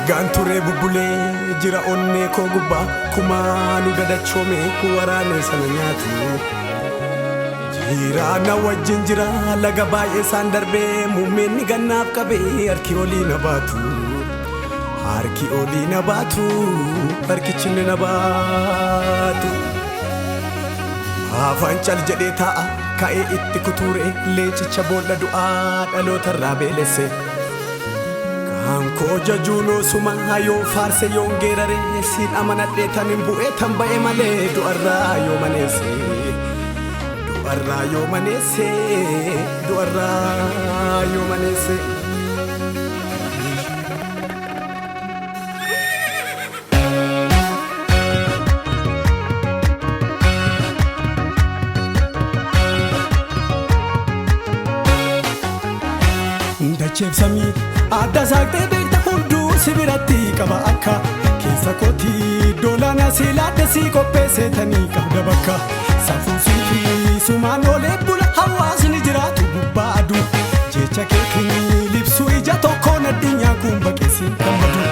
Ganture bubule jira onne ko gubba kumaanu dadachome waraane sana nyaatu jira na wajjin jira laga baay'ee isaan darbee muummenni gannaaf qabee harki olii na baatu harki olii na baatu harkichi na baatu afaan cal jedhee taa'a ka'ee itti kuture leencicha boolla du'aa dhalootarraa beelesse Anko jajuno suma hayo farse yongerare sin amanadhe tanin bu'e tambaye male du'arra yo manese du'arra yo manese du'arra yo manese Ndachef sami Adda saaqtee beekta hunduu sibiratti qaba akka keessa kootii doolaana silaadda si qopheessetanii qabda bakka safuusii fi sumaan olee bula hawaasni jiraatu gubbaa aduu jecha keetii libsuu ija tokkoon addunyaa kun baqeessi gammadu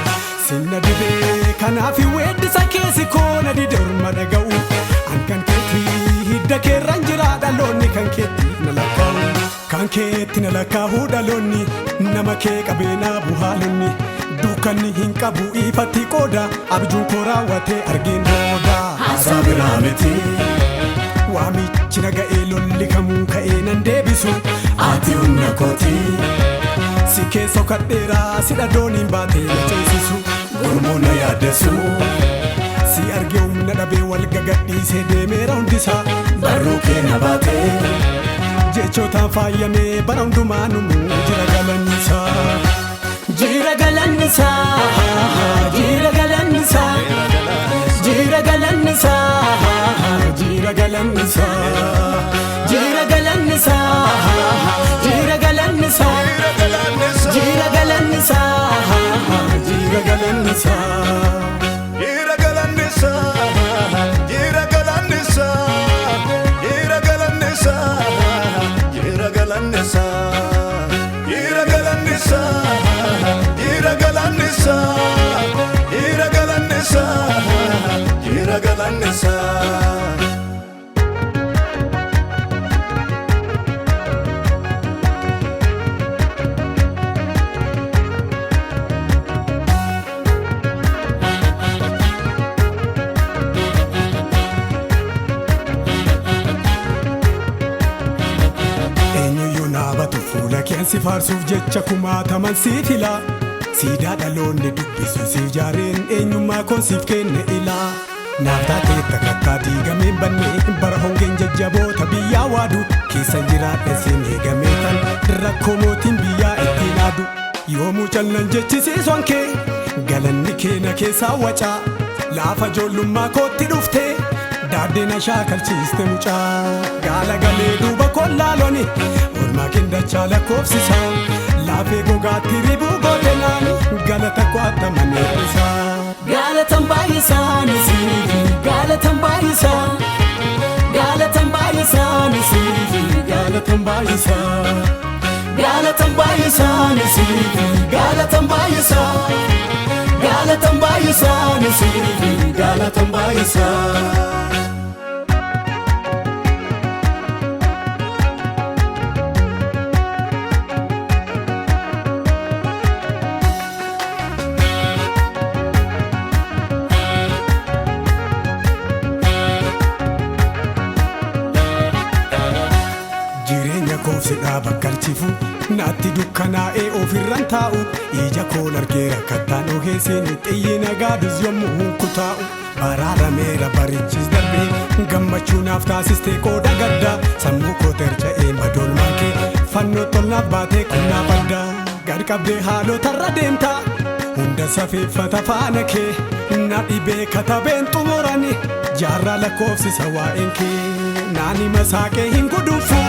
sinna dibee kanaaf weeddisa keessi koona didorma dhaga'u hankan keetii hidda keerran jira dhaloonni kan keetti na lakkaa'u kan keetti na lakkaa'u dhaloonni nama kee qabeenaa buhaalonni dukkanni hin qabu ifatti qooda abjuun koo raawwatee argeen booda haasaa biraa miti waamichi naga'ee lolli kamuu ka'ee nan deebisu ati humna kooti si keessa kadheeraa si dhadooniin baatee na ceesisu gurmuu na yaaddeessu si argee humna dhabee wal gagadhiisee deemeera hundisaa barruu kee na baatee jechotaan faayamee bara hundumaa numuu jira galannisaa jira galannisaa jira galannisaa jira galannisaa jira galannisaa jira galannisaa jira galannisaa jira galannisaa jira galannisaa jira galannisaa jira galannisaa jira galannisaa jira galannisaa jira galannisaa jira galannisaa jira galannisaa jira galannisaa si faarsuuf jecha kumaataman siif ilaa siidaa dhaloonni dubbisu siif jaareen eenyummaa koon siif kenne ilaa naaf taatee takattaa diigameen bannee bara hongeen jajjaboota biyyaa waadu keessa jiraadhe siin eegamee tan rakkoo mootiin biyyaa ittiin aadu yoomuu callan jechisiisuun kee galanni keena keessaa wacaa laafa ijoollummaa kootti dhuftee daaddeena shaakalchiiste mucaa gaala galee duuba kollaaloni ormaa kindachaa lakkoofsisaa laafee gogaatti ribuu gootenaan galata qo'ataman eebbisaa galatan baay'isaa nisiifi galatan baay'isaa galatan baay'isaa nisiifi galatan baay'isaa galatan baay'isaa nisiifi galatan baay'isaa galatan baay'isaa nisiifi galatan baay'isaa Koofsidhaa bakkalchifu naatti dukkanaa'ee ofirran taa'u ija koon argeera kattaan ogeesseen xiyyi nagaadus yommuu kutaa'u baraarameera barichis darbee gammachuu naaf taasistee qooda gaddaa sammuu koo terja'ee madoolmaan kee fannoo tolnaaf baatee qonnaaf addaa gad qabdee haalotarra deemtaa hunda safeeffata faana kee na dhibee katabeen xumurani jaarraa lakkoofsisa waa'een kee naani masaaqee hin guduufu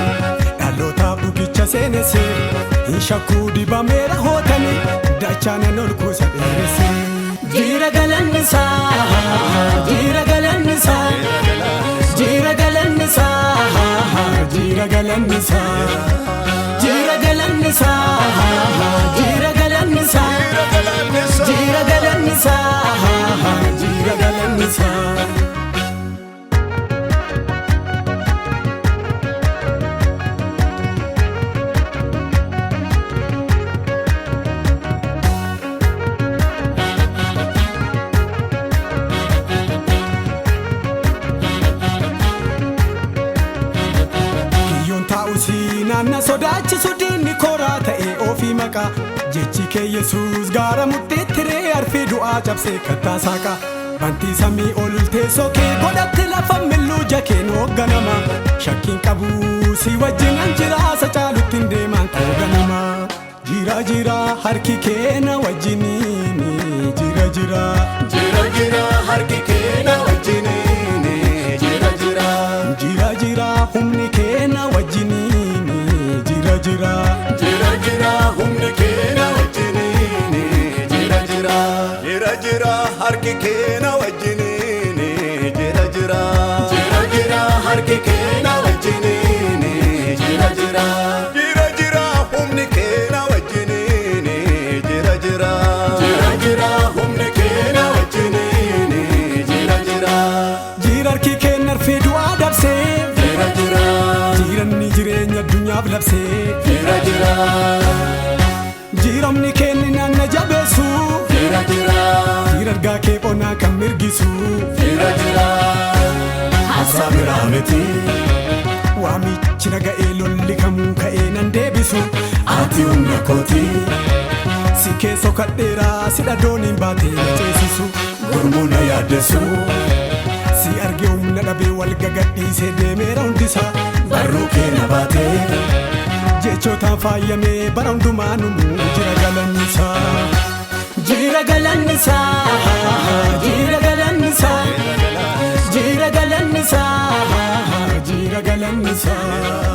dhalootaaf dhugicha seenesse hin shakkuu dibameera hootanii dachaanan ol kuusa dheeresse jira galannisaa jira galannisaa jira galannisaa jira galannisaa jira galannisaa jira galannisaa jira waan na sodaachisu diinni koraa ta'e ofii maqaa jechi kee Yesuus gaara mudhiitti ree arfii du'aa cabsee kattaa saaqa bantii samii ol teessoo kee godhatte lafa milluu jakeen hoogganama shakkiin qabu si wajjin an jiraasa caalutti hin deemaan hoogganama jira jira harki kee na wajjiniini jira jira jira jira harki kee na wajjiniini jira jira jira jira humni kee na wajjiniini jira jira jira jira humni kee na wajjiniini jira jira jira jira harki kee na wajjiniini jira jira jira jira harki kee na wajjiniini jira jira jira jira humni kee na wajjiniini jira jira jira jira humni kee na wajjiniini jira jira jira harki kee narfee du'aa dabsee jira jira jiranni jireenya addunyaaf labsee jira jira jiramni kee naanna jabeessu jira jira jira argaa kee qonnaa kan mirgisu jira jira hasa biraa miti waamichi naga'ee lolli kamuu ka'ee nan deebisu ati humna kooti si keessoo kadheeraa si dhadooniin baatee na ceesisu gurmuu na yaaddessu si argee humna dhabee wal gagadhiisee deemeera hundisaa barruu kee na baatee jechootaan faayamee bara hundumaa numuu jira galannisaa Jira galannisaa Jira galannisaa Jira galannisaa jira galannisaa